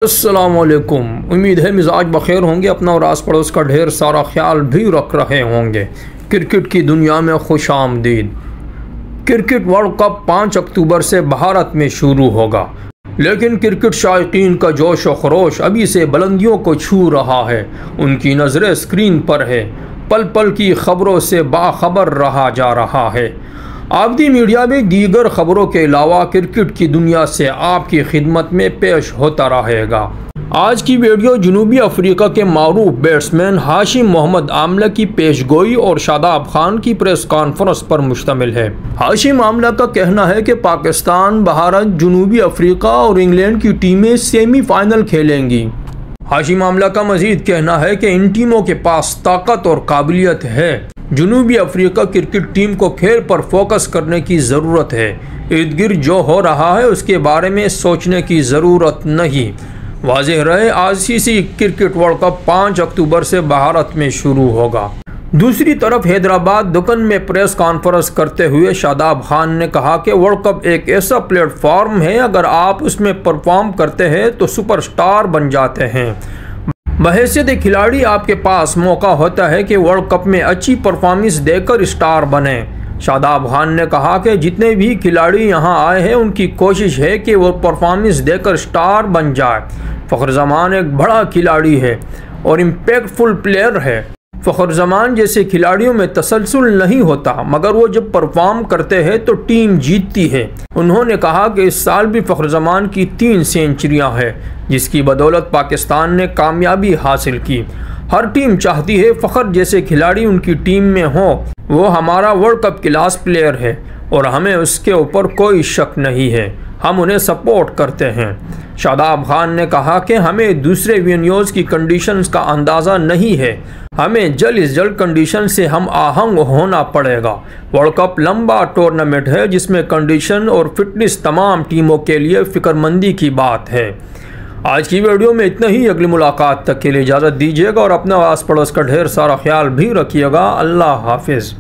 अस्सलामुअलैकुम। उम्मीद है मिजाज बखैर होंगे, अपना और आस पड़ोस का ढेर सारा ख्याल भी रख रहे होंगे। क्रिकेट की दुनिया में खुश आमदीद। क्रिकेट वर्ल्ड कप 5 अक्टूबर से भारत में शुरू होगा, लेकिन क्रिकेट शायकीन का जोश व खरोश अभी से बुलंदियों को छू रहा है। उनकी नज़रें स्क्रीन पर है, पल पल की खबरों से बाखबर रहा जा रहा है। आबदी मीडिया में दीगर खबरों के अलावा क्रिकेट की दुनिया से आपकी खिदमत में पेश होता रहेगा। आज की वीडियो जनूबी अफ्रीका के मारूफ बैट्समैन हाशिम मोहम्मद आमला की पेशगोई और शादाब खान की प्रेस कॉन्फ्रेंस पर मुश्तमिल है। हाशिम आमला का कहना है कि पाकिस्तान, भारत, जनूबी अफ्रीका और इंग्लैंड की टीमें सेमीफाइनल खेलेंगी। हाशिम आमला का मजीद कहना है कि इन टीमों के पास ताकत और काबिलियत है। जनूबी अफ्रीका क्रिकेट टीम को खेल पर फोकस करने की ज़रूरत है। इर्द गिर्द जो हो रहा है उसके बारे में सोचने की ज़रूरत नहीं। वाज़ेह रहे, आईसीसी क्रिकेट वर्ल्ड कप 5 अक्टूबर से भारत में शुरू होगा। दूसरी तरफ हैदराबाद दक्कन में प्रेस कॉन्फ्रेंस करते हुए शादाब खान ने कहा कि वर्ल्ड कप एक ऐसा प्लेटफॉर्म है, अगर आप उसमें परफॉर्म करते हैं तो सुपरस्टार बन जाते हैं। बहैसियत खिलाड़ी आपके पास मौका होता है कि वर्ल्ड कप में अच्छी परफॉर्मेंस देकर स्टार बने। शादाब खान ने कहा कि जितने भी खिलाड़ी यहां आए हैं उनकी कोशिश है कि वो परफॉर्मेंस देकर स्टार बन जाए। फ़खर जमान एक बड़ा खिलाड़ी है और इम्पैक्टफुल प्लेयर है। फ़खर जमान जैसे खिलाड़ियों में तसलसल नहीं होता, मगर वो जब परफॉर्म करते हैं तो टीम जीतती है। उन्होंने कहा कि इस साल भी फ़खर जमान की 3 सेंचुरियाँ हैं, जिसकी बदौलत पाकिस्तान ने कामयाबी हासिल की। हर टीम चाहती है फ़खर जैसे खिलाड़ी उनकी टीम में हो। वो हमारा वर्ल्ड कप क्लास प्लेयर है और हमें उसके ऊपर कोई शक नहीं है। हम उन्हें सपोर्ट करते हैं। शादाब खान ने कहा कि हमें दूसरे वेन्यूज़ की कंडीशंस का अंदाज़ा नहीं है। हमें जल्द से जल्द कंडीशन से हम आहंग होना पड़ेगा। वर्ल्ड कप लंबा टूर्नामेंट है जिसमें कंडीशन और फिटनेस तमाम टीमों के लिए फ़िक्रमंदी की बात है। आज की वीडियो में इतना ही। अगली मुलाकात तक के लिए इजाज़त दीजिएगा और अपना आस पड़ोस का ढेर सारा ख्याल भी रखिएगा। अल्लाह हाफिज़।